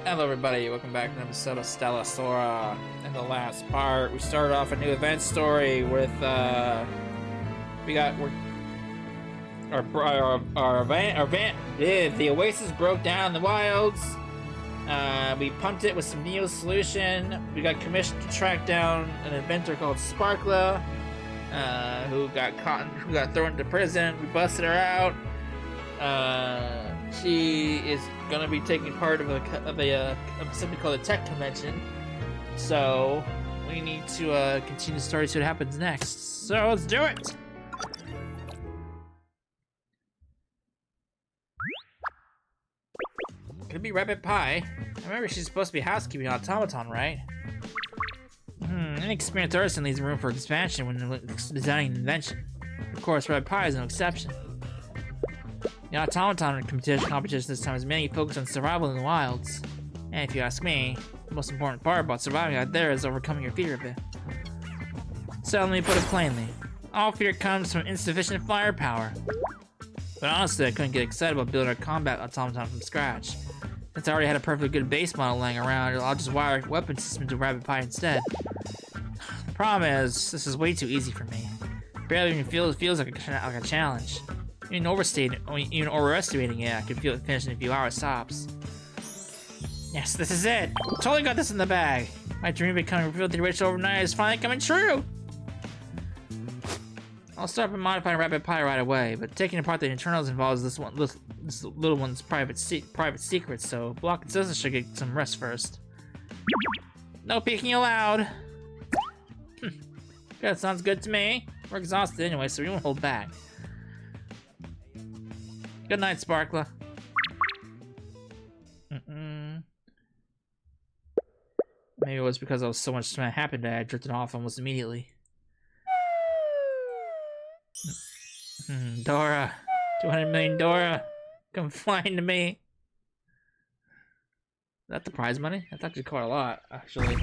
Hello everybody, welcome back to an episode of Stella, Sora. In the last part, we started off a new event story with, our event, the Oasis broke down in the wilds. We pumped it with some Neo solution. We got commissioned to track down an inventor called Sparkla, who got thrown into prison. We busted her out. She is gonna be taking part of something called a tech convention. So we need to continue the story, see what happens next. So let's do it. Could it be Rabbit Pie? I remember she's supposed to be housekeeping automaton, right? Inexperienced artisan leaves room for expansion when designing an invention. Of course, Rabbit Pie is no exception. The automaton competition this time is mainly focused on survival in the wilds. And if you ask me, the most important part about surviving out there is overcoming your fear of it. So let me put it plainly. All fear comes from insufficient firepower. But honestly, I couldn't get excited about building a combat automaton from scratch. Since I already had a perfectly good base model laying around, I'll just wire a weapon system to Rabbit Pie instead. The problem is, this is way too easy for me. It barely even feels like a challenge. Even overestimating it, I could feel it finished in a few hours tops. Yes, this is it! Totally got this in the bag! My dream of becoming revealed to the rich overnight is finally coming true! I'll start by modifying Rabbit Pie right away, but taking apart the internals involves this little one's private secrets, so Block and Scissors should get some rest first. No peeking allowed! That sounds good to me. We're exhausted anyway, so we won't hold back. Good night, Sparkla. Maybe it was because I was so much happened that I drifted off almost immediately. Dora. 200 million Dora. Come flying to me. Is that the prize money? I thought you caught a lot, actually.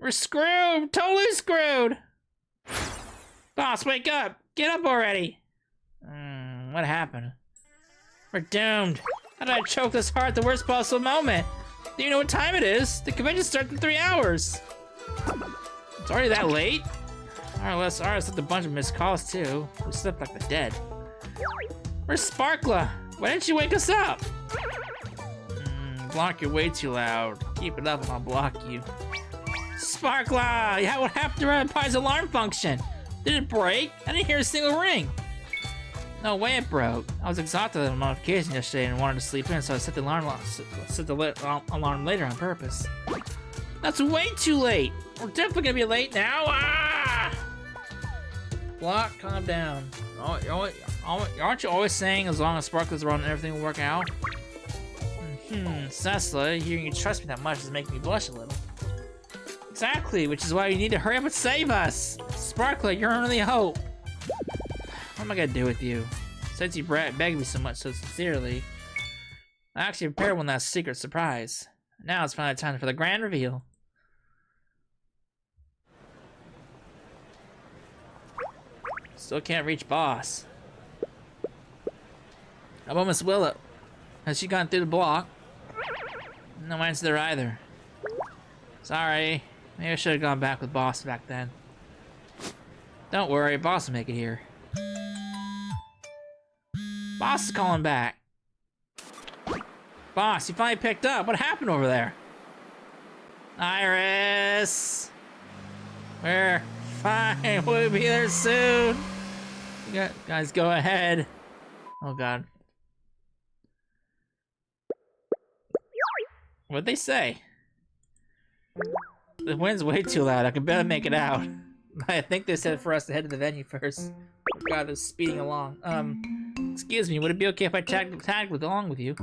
We're screwed! Totally screwed! Boss, wake up! Get up already! What happened? We're doomed. How did I choke this hard at the worst possible moment? Do you know what time it is? The convention starts in 3 hours. It's already that late? Ours left a bunch of missed calls too. We slept like the dead. Where's Sparkla? Why didn't you wake us up? Block, you're way too loud. Keep it up and I'll block you. Sparkla! Yeah, what happened to Rabbit Pie's alarm function? Did it break? I didn't hear a single ring. No way it broke. I was exhausted on modification yesterday and wanted to sleep in, so I set the alarm later on purpose. That's way too late. We're definitely gonna be late now. Ah! Block, calm down. Aren't you always saying as long as Sparkla's around everything will work out? Cecily, hearing you trust me that much is making me blush a little. Exactly, which is why you need to hurry up and save us. Sparkla, you're our only hope. What am I gonna do with you? Since you begged me so much so sincerely, I actually prepared one last secret surprise. Now it's finally time for the grand reveal. Still can't reach boss. How about Miss Willow? Has she gone through the block? No answer there either. Sorry. Maybe I should have gone back with boss back then. Don't worry, boss will make it here. Boss is calling back. Boss, you finally picked up. What happened over there? Iris! We're fine. We'll be there soon. Guys, go ahead. Oh, God. What'd they say? The wind's way too loud. I can barely make it out. I think they said for us to head to the venue first. Oh, God, they're speeding along. Excuse me, would it be okay if I tagged along with you?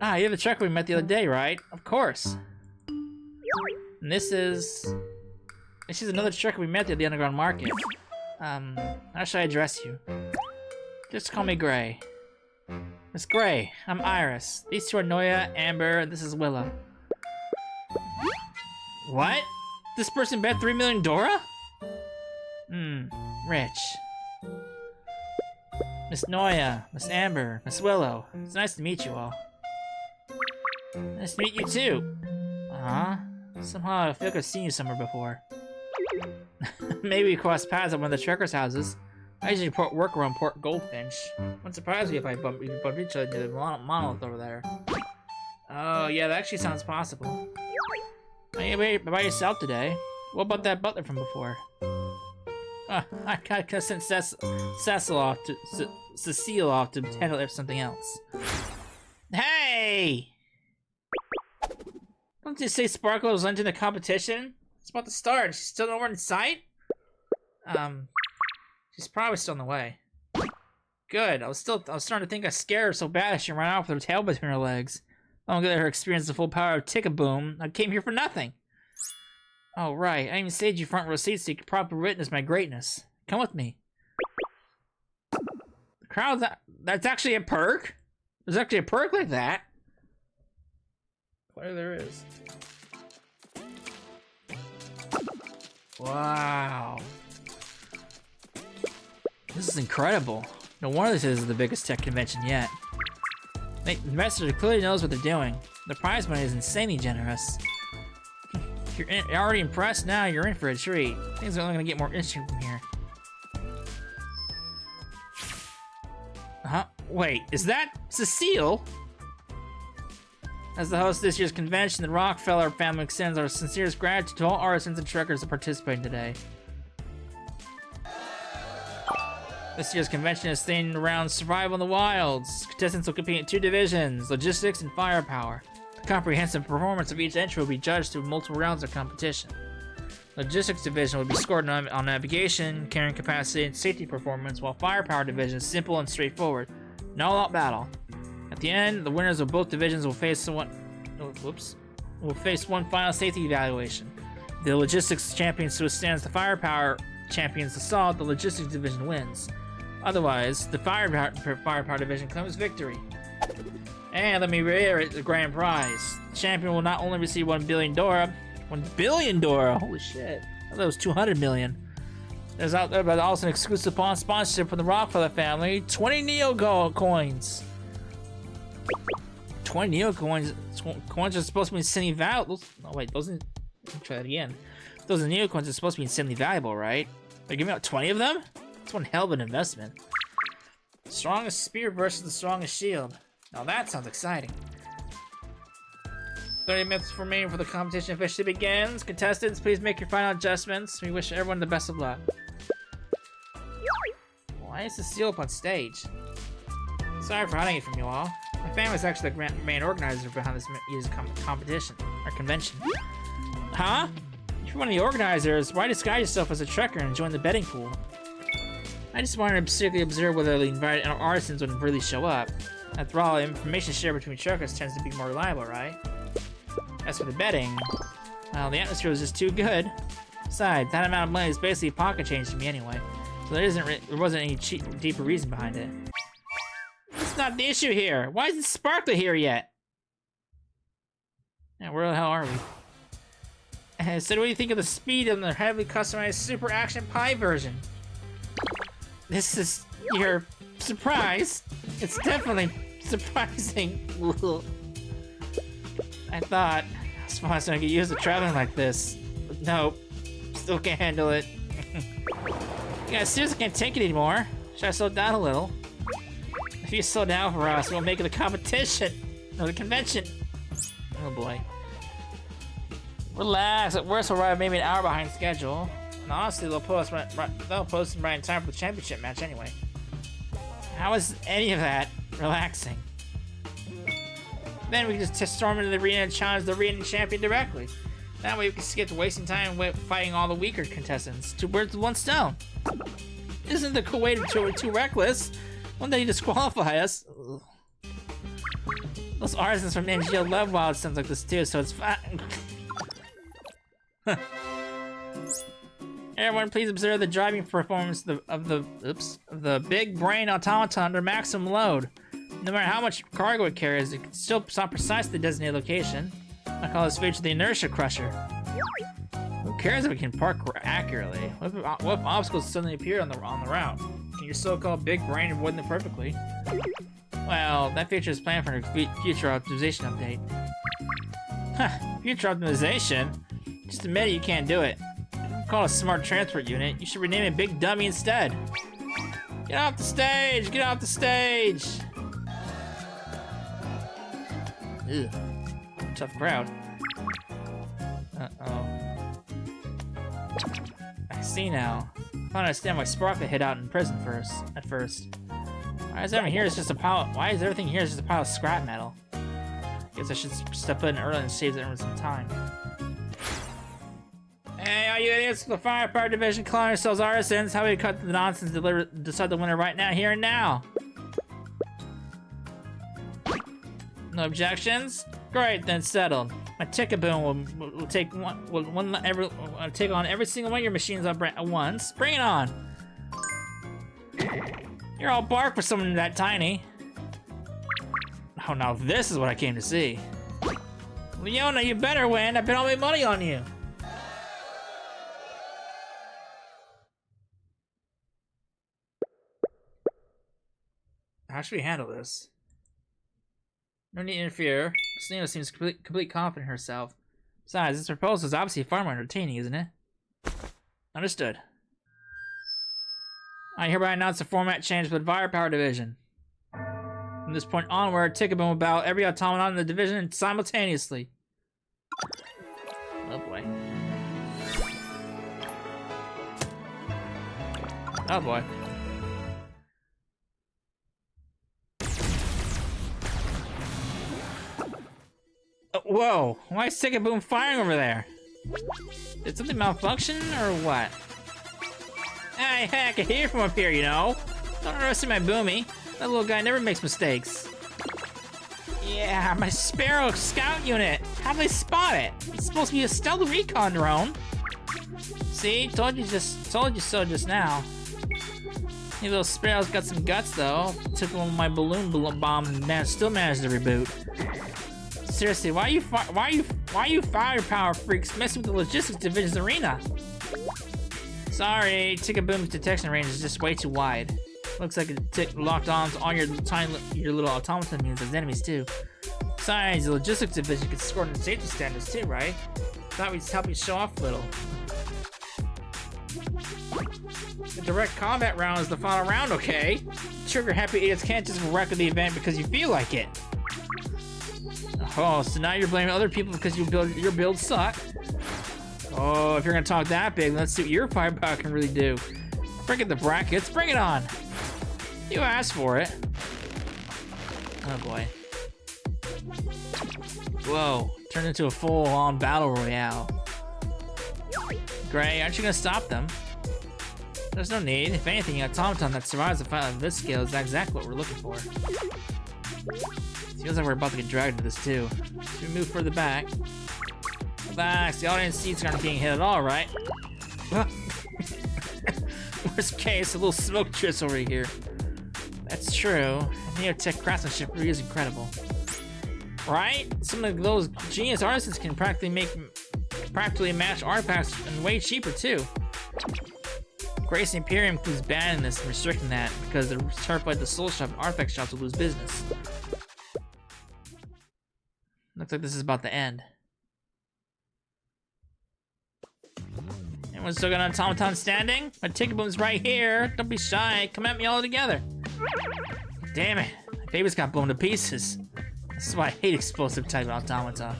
Ah, you have the truck we met the other day, right? Of course. And this is another truck we met at the underground market. How should I address you? Just call me Gray. Miss Gray, I'm Iris. These two are Noya, Amber, and this is Willow. What? This person bet 3 million Dora? Rich. Miss Noya, Miss Amber, Miss Willow. It's nice to meet you all. Nice to meet you too. Uh-huh. Somehow I feel like I've seen you somewhere before. Maybe we crossed paths at one of the trekkers' houses. I usually work around Port Goldfinch. Wouldn't surprise me if we bumped each other near the monolith over there. Oh, yeah, that actually sounds possible. Are you by yourself today? What about that butler from before? I gotta send Cecile off to handle something else. Hey! Don't you say Sparkle was entering the competition? It's about to start. She's still nowhere in sight? She's probably still in the way. Good. I was starting to think I scared her so bad she ran off with her tail between her legs. I don't let her experience the full power of Tick-a-Boom. I came here for nothing. Oh, right. I even saved you front row seats so you could properly witness my greatness. Come with me. The crowd, that's actually a perk? There's actually a perk like that? Whatever there is. Wow. This is incredible. No wonder this is the biggest tech convention yet. The investor clearly knows what they're doing. The prize money is insanely generous. If you're already impressed now, you're in for a treat. Things are only going to get more interesting from here. Wait, is that Cecile? As the host of this year's convention, the Rockefeller family extends our sincerest gratitude to all artisans and trekkers that participate today. This year's convention is themed around survival in the wilds. Contestants will compete in 2 divisions, logistics and firepower. The comprehensive performance of each entry will be judged through multiple rounds of competition. Logistics division will be scored on navigation, carrying capacity, and safety performance, while firepower division is simple and straightforward. An all-out battle. At the end, the winners of both divisions will face one final safety evaluation. The logistics champion withstands the firepower champion's assault. The logistics division wins. Otherwise, the firepower division claims victory. And let me reiterate the grand prize. The champion will not only receive $1 billion, $1 billion, holy shit! I thought it was 200 million. There's out there, but also an exclusive sponsorship from the Rockefeller family. 20 Neo coins. 20 Neo coins. Coins are supposed to be insanely valuable. Oh wait, those. Let me try that again. Those Neo coins are supposed to be insanely valuable, right? They're giving out 20 of them. That's one hell of an investment. Strongest spear versus the strongest shield. Now that sounds exciting. 30 minutes remaining for the competition officially begins. Contestants, please make your final adjustments. We wish everyone the best of luck. Why is Cecile up on stage? Sorry for hiding it from you all. My family is actually the main organizer behind this year's competition, or convention. Huh? If you're one of the organizers, why disguise yourself as a trekker and join the betting pool? I just wanted to particularly observe whether the invited artisans would really show up. After all, information shared between trekkers tends to be more reliable, right? As for the betting, well, the atmosphere was just too good. Besides, that amount of money is basically pocket change to me anyway, so there wasn't any deeper reason behind it. That's not the issue here. Why isn't Sparkler here yet? Yeah, where the hell are we? So what do you think of the speed of the heavily customized Super Action Pie version? This is your surprise. It's definitely surprising. I thought I was gonna get used to traveling like this, but nope, still can't handle it. Yeah, I seriously can't take it anymore. Should I slow down a little? If you slow down for us, we'll make it a competition or the convention. Oh boy. Relax. At worst, we'll arrive maybe an hour behind schedule. And honestly, they'll post them right in time for the championship match anyway. How is any of that relaxing? Then we can just storm into the arena and challenge the reigning champion directly. That way we can skip wasting time fighting all the weaker contestants. 2 birds with 1 stone. Isn't the cool way to too reckless? Won't they disqualify us? Ugh. Those artisans from NGO love wild stuff like this too, so it's fine. Everyone, please observe the driving performance of the big brain automaton under maximum load. No matter how much cargo it carries, it can still stop precisely the designated location. I call this feature the inertia crusher. Who cares if we can park accurately? What if obstacles suddenly appear on the route? Can your so-called big brain avoid them perfectly? Well, that feature is planned for a future optimization update. Huh, future optimization? Just admit it, you can't do it. Call it a smart transport unit. You should rename it Big Dummy instead. Get off the stage! Get off the stage! Ugh. Tough crowd. Uh-oh. I see now. I don't understand why Sparkle hid out in prison at first. Why is everything here just a pile of scrap metal? Guess I should step in early and save everyone some time. Hey, all you idiots! The Firepower Division calling yourselves artisans. How about you cut the nonsense and decide the winner right now, here and now? No objections? Great, then settled. My Tick-a-Boom will take take on every single one of your machines at once. Bring it on! You're all bark for someone that tiny. Oh, now this is what I came to see. Leona, you better win. I bet all my money on you. How should we handle this? No need to interfere. Selena seems completely confident in herself. Besides, this proposal is obviously far more entertaining, isn't it? Understood. I hereby announce a format change for the Firepower Division. From this point onward, Tick-a-Boom will battle every automaton in the division simultaneously. Oh boy. Oh boy. Whoa, why is Tick-a-Boom firing over there? Did something malfunction or what? Hey, heck, I can hear from up here, you know. Don't underestimate my Boomy. That little guy never makes mistakes. Yeah, my Sparrow Scout unit. How did they spot it? It's supposed to be a stealth recon drone. See, told you so just now. Hey, little Sparrow's got some guts though. Took one of my balloon bombs and still managed to reboot. Seriously, why are you firepower freaks messing with the logistics division's arena? Sorry, Tick-a-Boom's detection range is just way too wide. Looks like it locked on to all your little automaton units as enemies too. Besides, the logistics division gets scored in safety standards too, right? Thought we'd help you show off a little. The direct combat round is the final round, okay? Trigger happy idiots can't just wreck the event because you feel like it. Oh, so now you're blaming other people because your builds suck? Oh, if you're gonna talk that big, let's see what your firepower can really do. Forget the brackets, bring it on! You asked for it. Oh boy. Whoa, turned into a full-on battle royale. Gray, aren't you gonna stop them? There's no need. If anything, an automaton that survives a fight on this scale is exactly what we're looking for. Feels like we're about to get dragged into this too. Should we move further back? Relax, the audience seats aren't being hit at all, right? Worst case, a little smoke tris over here. That's true. Neotech craftsmanship really is incredible. Right? Some of those genius artisans can practically match artifacts and way cheaper too. Grace Imperium includes banning this and restricting that because the turf like the soul shop and artifact shops will lose business. Looks like this is about to end. Anyone still got an automaton standing? My Tick-a-Boom's right here. Don't be shy. Come at me all together. Damn it. My baby's got blown to pieces. This is why I hate explosive type automaton.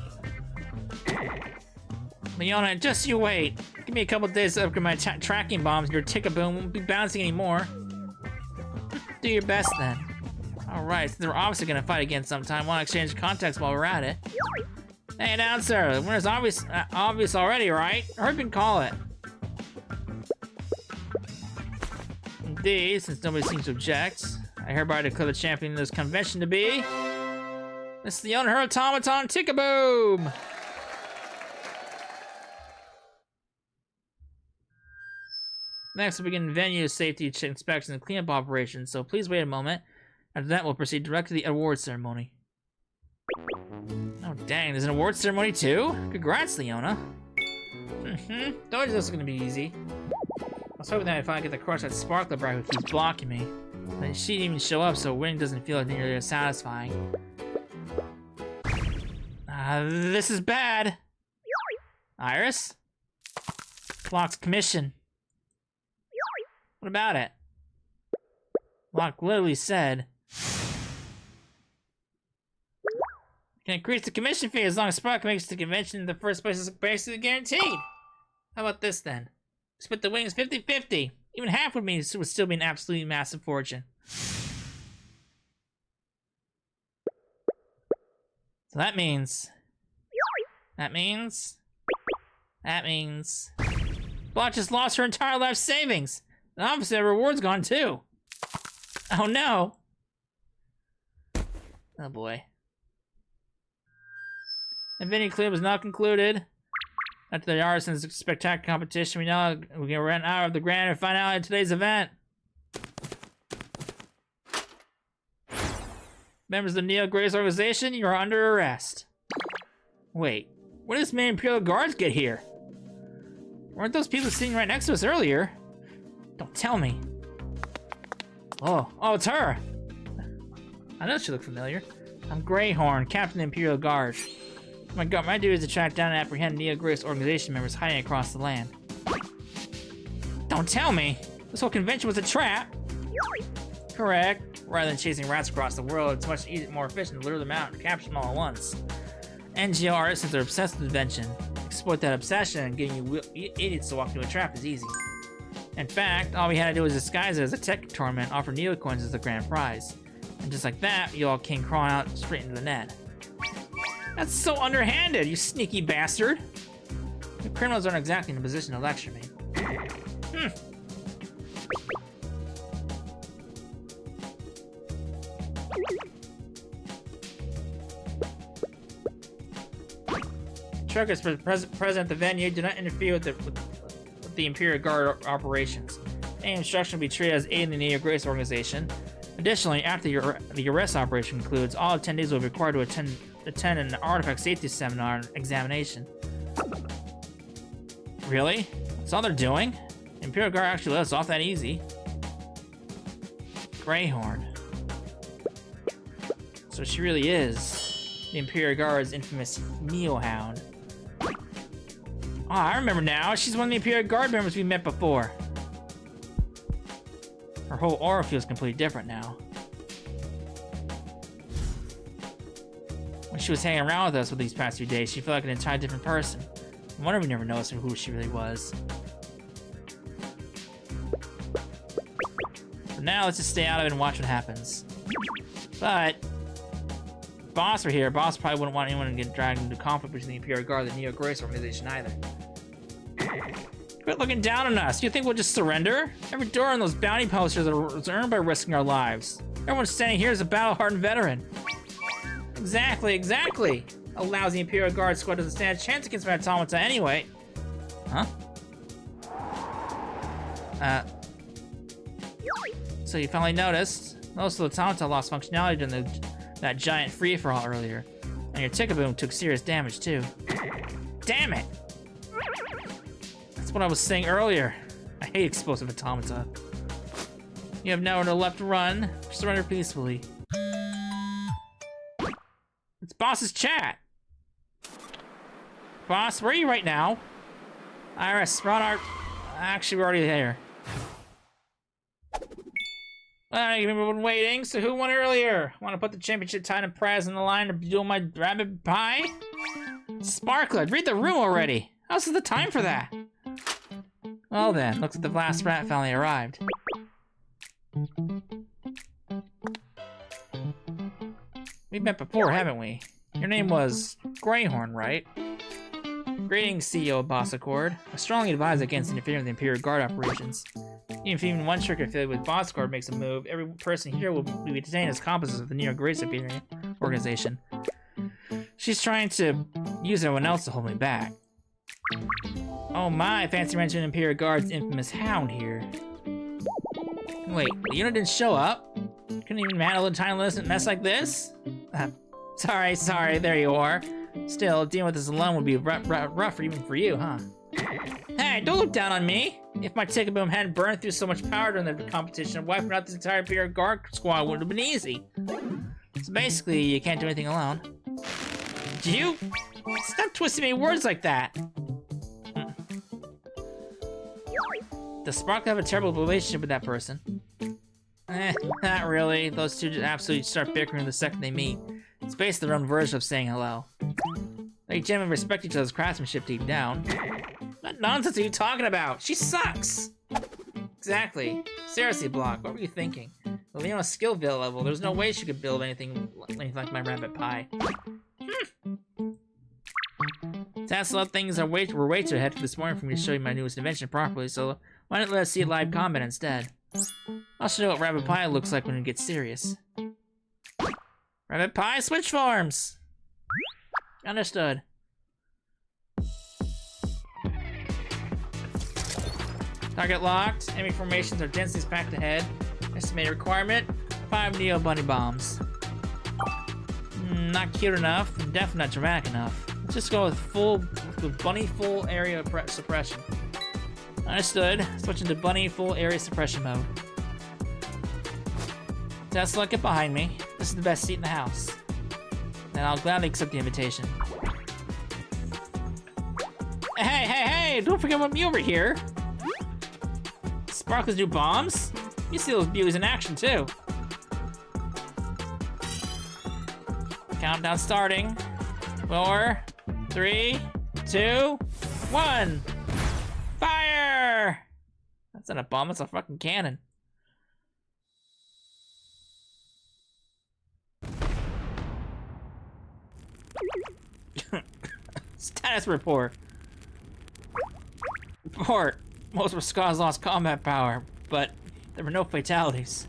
Leona, just you wait. Give me a couple days to upgrade my tracking bombs and your Tick-a-Boom won't be bouncing anymore. Do your best then. Alright, so they're obviously gonna fight again sometime. Wanna exchange contacts while we're at it. Hey, announcer, the winner's obvious already, right? Hurry up and call it. Indeed, since nobody seems to object, I hereby declare the champion of this convention to be Miss Leona, her automaton Tick-a-Boom! Next, we'll begin venue safety inspection and cleanup operations, so please wait a moment. After that, we'll proceed directly to the award ceremony. Oh dang, there's an award ceremony too? Congrats, Leona. Told you this was gonna be easy. I was hoping that if I get to crush that sparkler bright who keeps blocking me. But she didn't even show up, so winning doesn't feel nearly as satisfying. This is bad. Iris? Locke's commission. What about it? Locke literally said, can increase the commission fee as long as Sprout makes the convention in the first place is basically guaranteed. How about this then? Split the wings 50-50. Even half would still be an absolutely massive fortune. So that means... Blanche just lost her entire life savings. And obviously her reward's gone too. Oh no. Oh boy. Inventing Club was not concluded. After the Artisans' spectacular competition, we can run out of the grand finale of today's event. Members of the Neo Grace organization, you are under arrest. Wait, where did this many Imperial Guards get here? Weren't those people sitting right next to us earlier? Don't tell me. Oh, it's her. I know she looked familiar. I'm Greyhorn, Captain of the Imperial Guard. My duty is to track down and apprehend Neo Grace organization members hiding across the land. Don't tell me! This whole convention was a trap! Correct. Rather than chasing rats across the world, it's much easier, more efficient to lure them out and capture them all at once. NGO artisans are obsessed with invention. Exploit that obsession and getting you idiots to walk into a trap is easy. In fact, all we had to do was disguise it as a tech tournament, offer Neo coins as the grand prize. And just like that, you all came crawling out straight into the net. That's so underhanded, you sneaky bastard! The criminals aren't exactly in a position to lecture me. Truckers present at the venue do not interfere with the Imperial Guard operations. Any instruction will be treated as aid in the Neo Grace organization. Additionally, after the arrest operation concludes, all attendees will be required to attend an artifact safety seminar and examination. Really? That's all they're doing? Imperial Guard actually let us off that easy. Greyhorn. So she really is the Imperial Guard's infamous Neo-Hound. Oh, I remember now. She's one of the Imperial Guard members we met before. Her whole aura feels completely different now. When she was hanging around with us for these past few days, she felt like an entirely different person. I wonder if we never noticed who she really was. For now, let's just stay out of it and watch what happens. But if Boss were here, Boss probably wouldn't want anyone to get dragged into conflict between the Imperial Guard and the Neo Grace organization either. Quit looking down on us. You think we'll just surrender? Every door on those bounty posters is earned by risking our lives. Everyone standing here is a battle-hardened veteran. Exactly. A lousy Imperial Guard squad doesn't stand a chance against my automata anyway. Huh? So you finally noticed? Most of the automata lost functionality during that giant free-for-all earlier. And your ticket boom took serious damage too. Damn it! That's what I was saying earlier. I hate explosive automata. You have nowhere left to run. Surrender peacefully. It's Boss's chat. Boss, where are you right now? Iris, Ronart. Actually, we're already there. You've been waiting, so who won earlier? Want to put the championship title prize on the line to do my rabbit pie? Sparklet, read the room already. How's the time for that? Well then, looks like the last rat finally arrived. We've met before, haven't we? Your name was Greyhorn, right? Greetings, CEO of Boss Accord. I strongly advise against interfering with the Imperial Guard operations. Even one trick affiliated with Boss Accord makes a move, every person here will be detained as accomplices of the Neo Grace organization. She's trying to use everyone else to hold me back. Oh my, fancy mention Imperial Guard's infamous hound here. Wait, the unit didn't show up? Couldn't even handle a tiny mess like this? Sorry, there you are. Still, dealing with this alone would be rough even for you, huh? Hey, don't look down on me! If my ticket boom hadn't burned through so much power during the competition, wiping out this entire Imperial Guard squad would have been easy. So basically, you can't do anything alone. You? Stop twisting me words like that. Does Sparkle have a terrible relationship with that person? Not really. Those two just absolutely start bickering the second they meet. It's basically their own version of saying hello. They genuinely respect each other's craftsmanship deep down. What nonsense are you talking about? She sucks! Exactly. Seriously, Block, what were you thinking? With Leona's skill level, there's no way she could build anything like my rabbit pie. Task a lot of things were way too ahead for this morning for me to show you my newest invention properly, so why not let us see live combat instead? I'll show you what rabbit pie looks like when it gets serious. Rabbit pie switch forms! Understood. Target locked. Enemy formations are densely packed ahead. Estimated requirement, 5 Neo Bunny Bombs. Not cute enough, and definitely not dramatic enough. Let's just go with bunny full area suppression. Understood. Switching to bunny full area suppression mode. Tesla, get behind me. This is the best seat in the house. And I'll gladly accept the invitation. Hey! Don't forget about me over here. Sparkle's new bombs? You see those beauties in action too. Countdown starting. 4, 3, 2, 1. Fire! That's not a bomb, it's a fucking cannon. Status report. Report. Most of Ska's lost combat power, but there were no fatalities.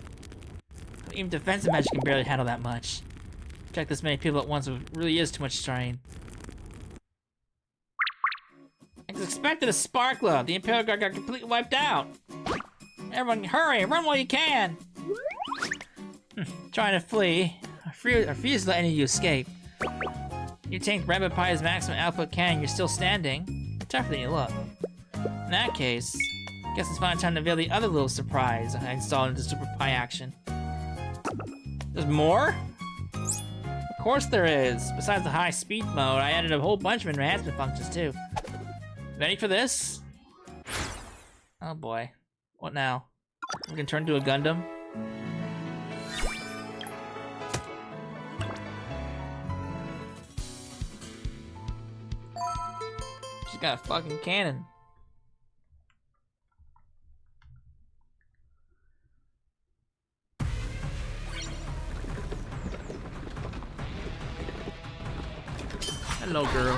Even defensive magic can barely handle that much. Check this many people at once, it really is too much strain. As expected, a Sparkler. The Imperial Guard got completely wiped out. Everyone, hurry! Run while you can! Trying to flee. I refuse to let any of you escape. You tanked Rabbit Pie's maximum output cannon, you're still standing. Tougher than you look. In that case, guess it's finally time to unveil the other little surprise I installed into Super Pie action. There's more? Of course there is. Besides the high speed mode, I added a whole bunch of enhancement functions too. Ready for this? Oh boy. What now? We can turn into a Gundam? She's got a fucking cannon. Hello, girl.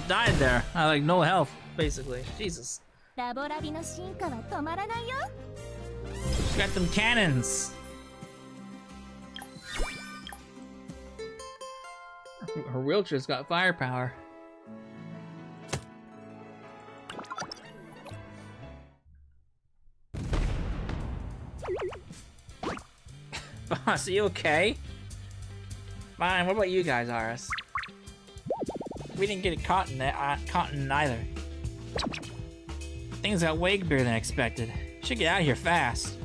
just died there. I like no health, basically. Jesus. ラボラビの進化は止まらないよ。 She got them cannons. Her wheelchair's got firepower. Boss, are you okay? Fine, what about you guys, RS? We didn't get caught in either. Things got way bigger than expected. Should get out of here fast.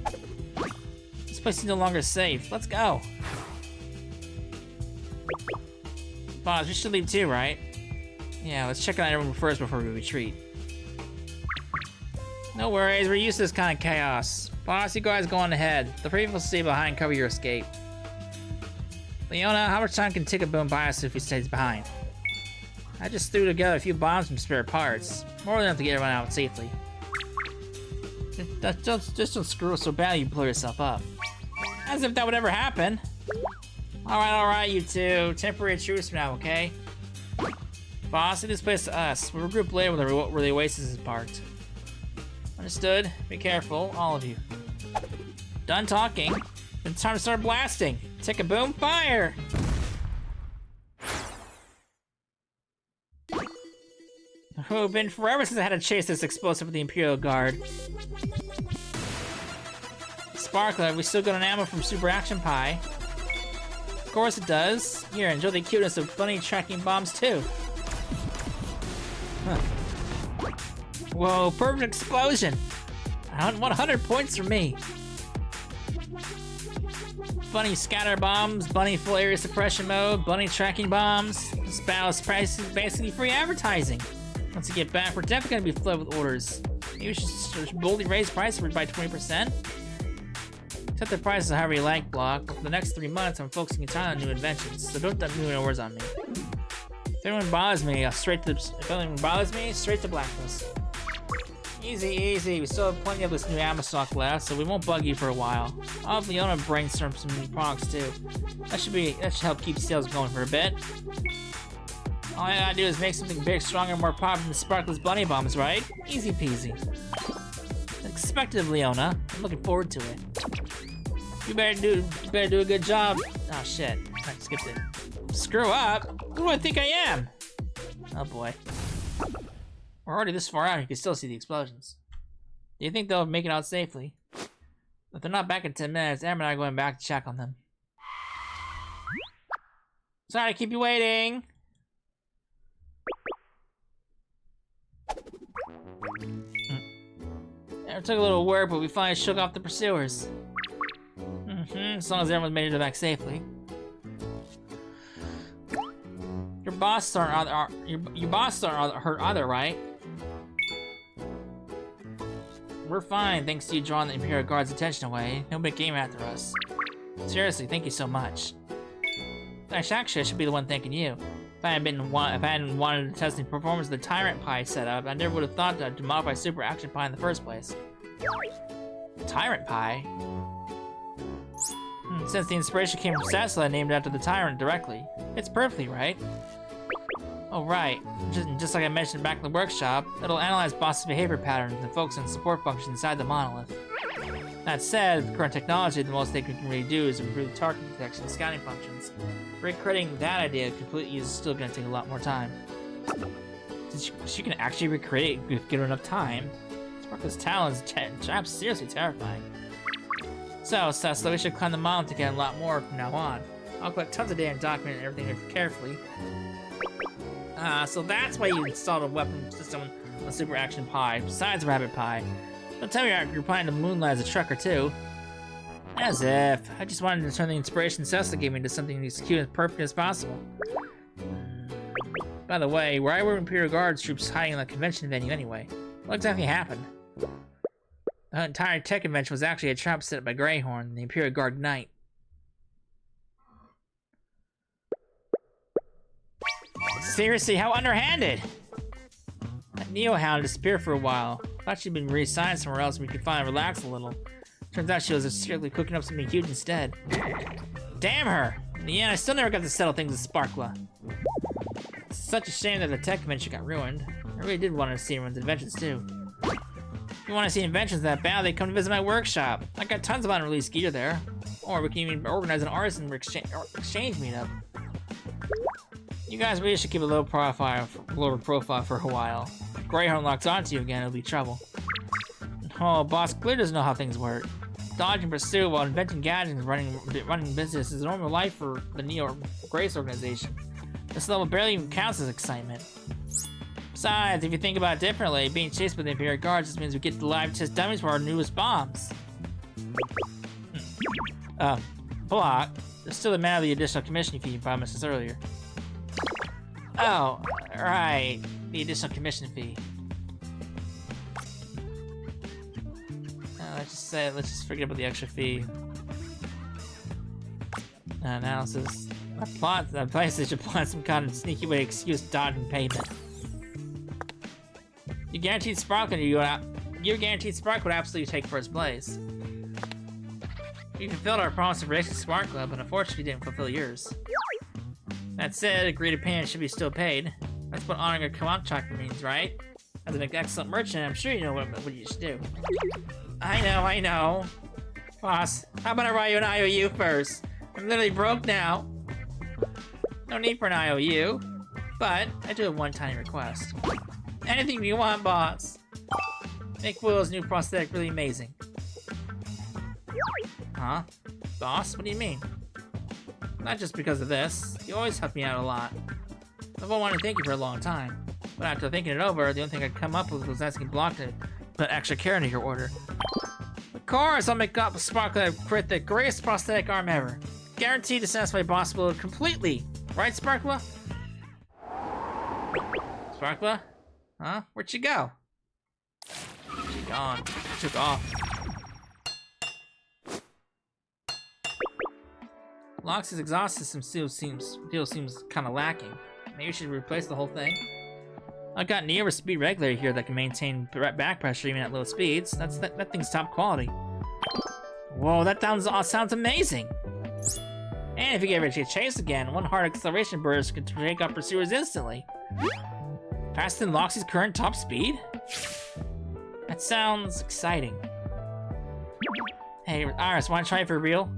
This place is no longer safe. Let's go. Boss, we should leave too, right? Yeah, let's check on everyone first before we retreat. No worries, we're used to this kind of chaos. Boss, you guys go on ahead. The people will stay behind and cover your escape. Leona, how much time can Tick a Boom buy us if he stays behind? I just threw together a few bombs from spare parts. More than enough to get everyone out safely. Just don't screw us so bad you blow yourself up. As if that would ever happen. Alright, you two. Temporary truce for now, okay? Boss, leave this place to us. We'll regroup later where the Oasis is parked. Understood. Be careful, all of you. Done talking. It's time to start blasting. Tick a Boom, fire! Oh, been forever since I had to chase this explosive with the Imperial Guard. Sparkler, have we still got an ammo from Super Action Pie? Of course it does. Here, enjoy the cuteness of bunny tracking bombs too. Huh. Whoa, perfect explosion! 100 points for me. Bunny scatter bombs, bunny full area suppression mode, bunny tracking bombs. This battle's price is basically free advertising. Once you get back, we're definitely gonna be flooded with orders. Maybe we should boldly raise prices by 20%. Set the prices however you like, Block. But for the next 3 months, I'm focusing entirely on new inventions, so don't dump new orders on me. If anyone bothers me, straight to blacklist. Easy, easy. We still have plenty of this new ammo stock left, so we won't bug you for a while. I'll have Leona brainstorm some new products too. That should help keep sales going for a bit. All I gotta do is make something big, stronger, more popular than Sparkle's bunny bombs, right? Easy peasy. Expected, Leona. I'm looking forward to it. You better do a good job. Oh shit, I skipped it. Screw up? Who do I think I am? Oh boy. We're already this far out, you can still see the explosions. Do you think they'll make it out safely? If they're not back in 10 minutes, Em and I are going back to check on them. Sorry to keep you waiting. It took a little work, but we finally shook off the pursuers. As long as everyone made it back safely. Your bosses aren't hurt either, right? We're fine, thanks to you drawing the Imperial Guard's attention away. Nobody came after us. Seriously, thank you so much. Actually, I should be the one thanking you. If I hadn't wanted to test the performance of the Tyrant Pie setup, I never would have thought to modify Super Action Pie in the first place. Tyrant Pie? Since the inspiration came from Stella, I named it after the Tyrant directly. It's perfectly right. Oh right, just like I mentioned back in the workshop, it'll analyze bosses' behavior patterns and focus on support functions inside the monolith. That said, with current technology, the most they can really do is improve target detection and scouting functions. Recreating that idea completely is still going to take a lot more time. She can actually recreate it if given enough time. Sparkle's talent is seriously terrifying. So, Stella, we should climb the mountain to get a lot more from now on. I'll collect tons of data and document everything carefully. So that's why you installed a weapon system on Super Action Pie, besides Rabbit Pie. Don't tell me you're planning to moonlight as a trucker too. As if. I just wanted to turn the inspiration Cecil gave me into something as cute and perfect as possible. By the way, why were Imperial Guards troops hiding in the convention venue anyway? What exactly happened? The entire tech convention was actually a trap set up by Greyhorn, the Imperial Guard Knight. Seriously, how underhanded! That Neo-Hound disappeared for a while. Thought she'd been reassigned somewhere else where we could finally relax a little. Turns out she was secretly cooking up something huge instead. Damn her! In the end, I still never got to settle things with Sparkla. It's such a shame that the tech convention got ruined. I really did want to see everyone's inventions too. If you want to see inventions that badly, come to visit my workshop. I got tons of unreleased gear there. Or we can even organize an artisan exchange meetup. You guys really should keep a lower profile for a while. If Greyhound locks onto you again, it'll be trouble. Oh, boss clearly doesn't know how things work. Dodge and pursue while inventing gadgets and running business is a normal life for the Neo Grace organization. This level barely even counts as excitement. Besides, if you think about it differently, being chased by the Imperial Guards just means we get the live test dummies for our newest bombs. Block. There's still the matter of the additional commission fee you promised us earlier. Oh, right. The additional commission fee. Let's just forget about the extra fee. Analysis. That place should plan some kind of sneaky way to excuse dodging payment. You guaranteed Spark you guaranteed Spark would absolutely take first place. You fulfilled our promise of racing Spark Club, but unfortunately didn't fulfill yours. That said, agreed payment should be still paid. That's what honoring a contract means, right? As an excellent merchant, I'm sure you know what you should do. I know. Boss, how about I write you an IOU first? I'm literally broke now. No need for an IOU, but I do have one tiny request. Anything you want, boss. Make Will's new prosthetic really amazing. Huh? Boss? What do you mean? Not just because of this. You always help me out a lot. I've wanted to thank you for a long time. But after thinking it over, the only thing I'd come up with was asking Block to put extra care into your order. Of course, I'll make up a Sparkler crit the greatest prosthetic arm ever. Guaranteed to satisfy Boss Will completely. Right, Sparkler? Sparkler? Huh? Where'd she go? She's gone. She took off. Lox's exhaust system still seems kind of lacking. Maybe we should replace the whole thing. I've got Neo speed regulator here that can maintain back pressure even at low speeds. That thing's top quality. Whoa, that sounds amazing! And if you get ready to chase again, one hard acceleration burst can take out pursuers instantly. Faster than Loxy's current top speed? That sounds exciting. Hey, Iris, wanna try it for real?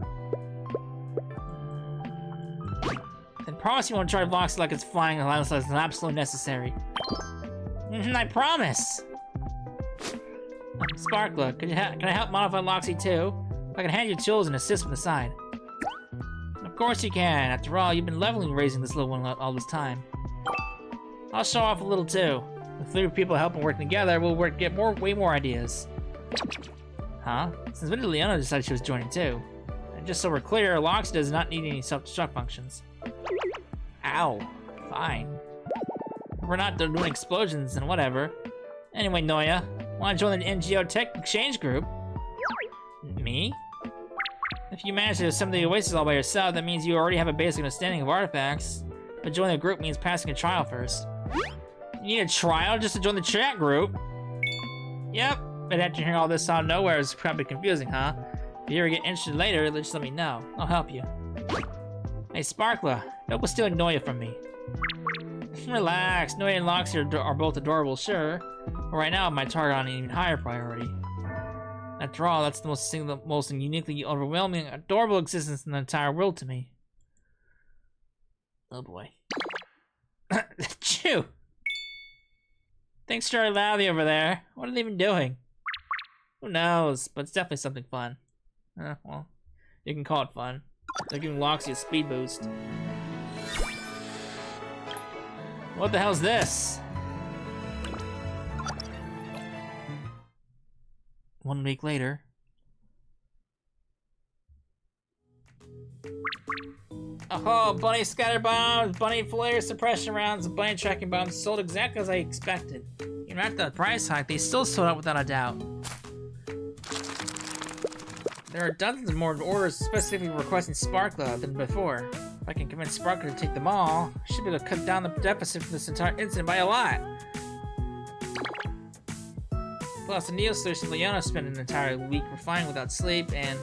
Then promise you won't try Loxy like it's flying unless it's absolutely necessary. I promise! Sparkler, can I help modify Loxy too? I can hand you tools and assist from the side. Of course you can. After all, you've been leveling and raising this little one all this time. I'll show off a little too. With 3 people helping work together, we'll get way more ideas. Huh? Since when did Leona decide she was joining too? And just so we're clear, Loxy does not need any self-destruct functions. Ow. Fine. If we're not doing explosions, then whatever. Anyway, Noya, wanna join the NGO Tech Exchange Group? Me? If you manage to assemble the Oasis all by yourself, that means you already have a basic understanding of artifacts. But joining the group means passing a trial first. You need a trial just to join the chat group? Yep, but after hearing all this out of nowhere, it's probably confusing, huh? If you ever get interested later, just let me know. I'll help you. Hey, Sparkler, don't go stealing Noya from me. Relax, Noya and Loxy are both adorable, sure. But right now, my target on an even higher priority. After all, that's the most uniquely overwhelming, adorable existence in the entire world to me. Oh boy. Chew! Things sure lousy over there. What are they even doing? Who knows, but it's definitely something fun. Well, you can call it fun. They're giving Loxy a speed boost. What the hell's this? 1 week later. Oh, bunny scatter bombs, bunny flare suppression rounds, and bunny tracking bombs sold exactly as I expected. Even after the price hike, they still sold out without a doubt. There are dozens of more orders specifically requesting Sparkler than before. If I can convince Sparkler to take them all, I should be able to cut down the deficit from this entire incident by a lot. Plus, the Neo solution Leona spent an entire week refining without sleep, and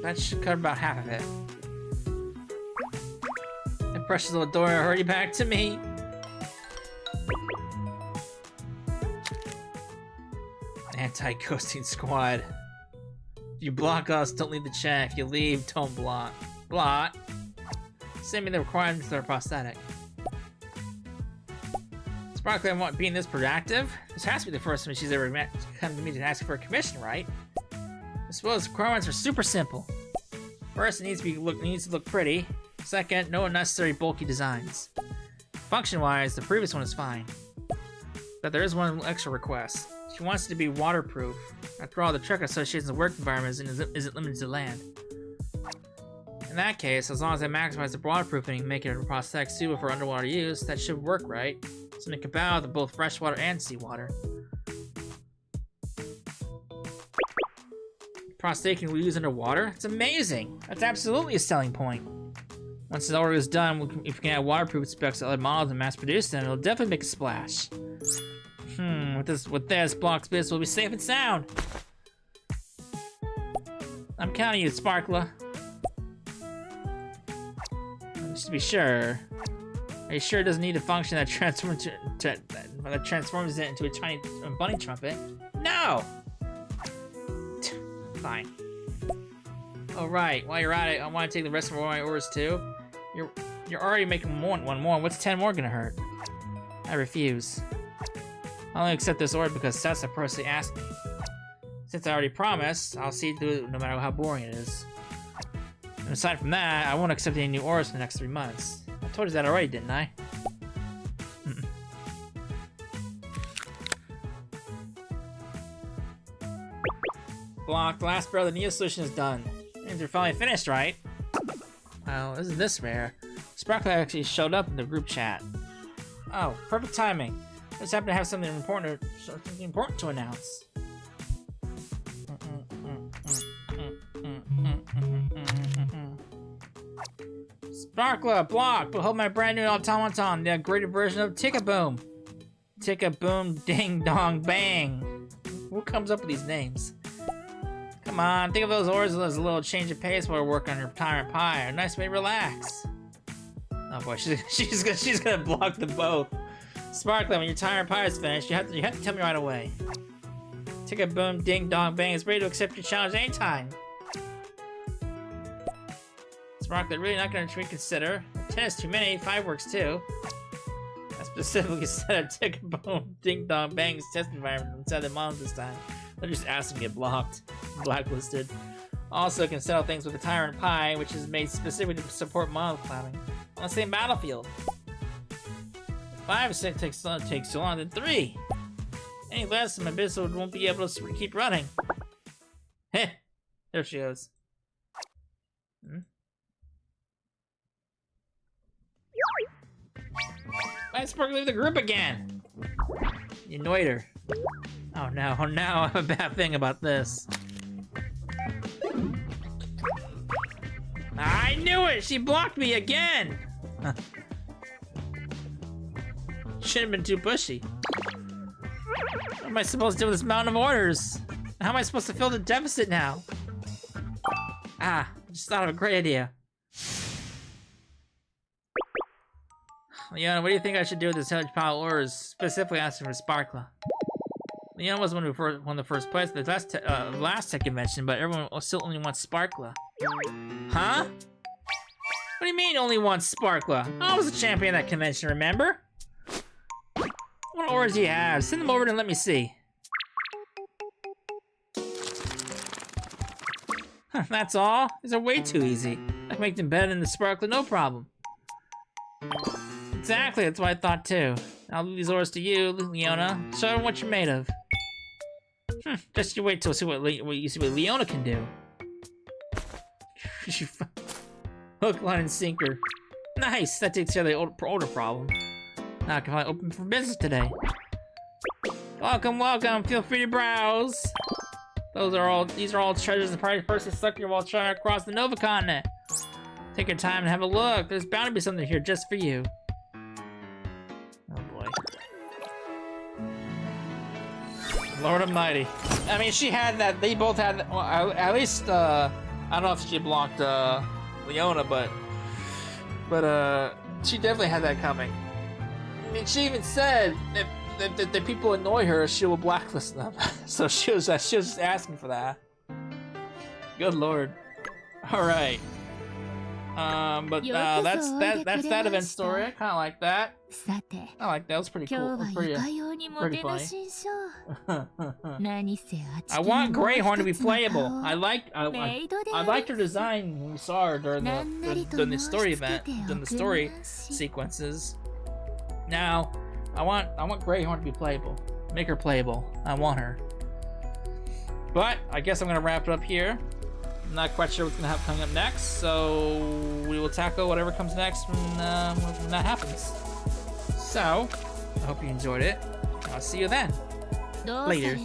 that should cover about half of it. precious little door, hurry back to me. Anti-ghosting squad. If you block us, don't leave the chat. If you leave, don't block. Block. Send me the requirements that are prosthetic. Sparkly, I want being this productive. This has to be the first time she's ever come to me to ask for a commission, right? I suppose the requirements are super simple. First, it needs to look pretty. Second, no unnecessary bulky designs. Function-wise, the previous one is fine. But there is one extra request. She wants it to be waterproof. After all, the truck association's work environment isn't limited to land. In that case, as long as I maximize the waterproofing and make it a prosthetic suitable for underwater use, that should work, right? Something compatible with both freshwater and seawater. Prosthetic can be used underwater? It's amazing! That's absolutely a selling point. Once the order is done, if we can add waterproof specs to other models and mass produce them, it'll definitely make a splash. With this, Block's business will be safe and sound. I'm counting you, Sparkler. Just to be sure. Are you sure it doesn't need a function that transforms it into a tiny bunny trumpet? No! Fine. Oh right, while you're at it, I want to take the rest of my orders too. You're already making one more. What's 10 more gonna hurt? I refuse. I only accept this order because Sessa personally asked me. Since I already promised, I'll see to it no matter how boring it is. And aside from that, I won't accept any new orders for the next 3 months. I told you that already, didn't I? Block, the last barrel of the Neo solution is done. Means you're finally finished, right? Well, isn't this rare? Sparkle actually showed up in the group chat. Oh, perfect timing. I just happen to have something important to announce. Sparkler, Block, behold my brand new automaton, the upgraded version of Tickaboom. Tickaboom, ding dong bang. Who comes up with these names? Come on, think of those orders as a little change of pace while we're working on your tyrant pie. A nice way to relax. Oh boy, she's gonna block them both. Sparkler, when your tyrant pie is finished, you have to tell me right away. Tickaboom, ding dong bang is ready to accept your challenge anytime. Sparkler, really not gonna reconsider. 10 is too many, 5 works too. I specifically set a Tickaboom, ding dong bang's test environment inside the model this time. They're just asking to get blacklisted. Also, can settle things with the Tyrant Pie, which is made specifically to support model clouding on the same battlefield. 5 takes so long, then 3. Any less, my business won't be able to keep running. Heh, there she goes. Why did Sparkle leave the group again? You annoyed her. Oh no, I have a bad thing about this. I knew it! She blocked me again! Shouldn't have been too pushy. What am I supposed to do with this mountain of orders? How am I supposed to fill the deficit now? Ah, I just thought of a great idea. Leona, what do you think I should do with this huge pile of orders? Specifically asking for Sparkler. Leona was one of the first place at the last tech convention, but everyone still only wants Sparkler. Huh? What do you mean only wants Sparkler? I was the champion at that convention, remember? What orders do you have? Send them over and let me see. Huh, that's all? These are way too easy. I can make them better than the Sparkler, no problem. Exactly, that's what I thought too. I'll leave these orders to you, Leona. Show them what you're made of. Just you wait till you see what Leona can do. Hook, line, and sinker. Nice, that takes care of the older problem. Now I can finally open for business today. Welcome, welcome. Feel free to browse. These are all treasures the party person stuck here while traveling across the Nova continent. Take your time and have a look. There's bound to be something here just for you. Oh boy. Lord Almighty. I mean, she had that. They both had that. Well, at least I don't know if she blocked Leona, but She definitely had that coming. I mean, she even said that the people annoy her, she will blacklist them. So she was just asking for that. Good lord. All right. But that's that event story. I kind of like that. I like that. It was pretty cool. It was pretty funny. I want Greyhorn to be playable. I liked her design when we saw her during the story event, during the story sequences. Now, I want Greyhorn to be playable. Make her playable. I want her. But I guess I'm gonna wrap it up here. I'm not quite sure what's gonna have coming up next, so we will tackle whatever comes next when that happens. So, I hope you enjoyed it. I'll see you then. Later.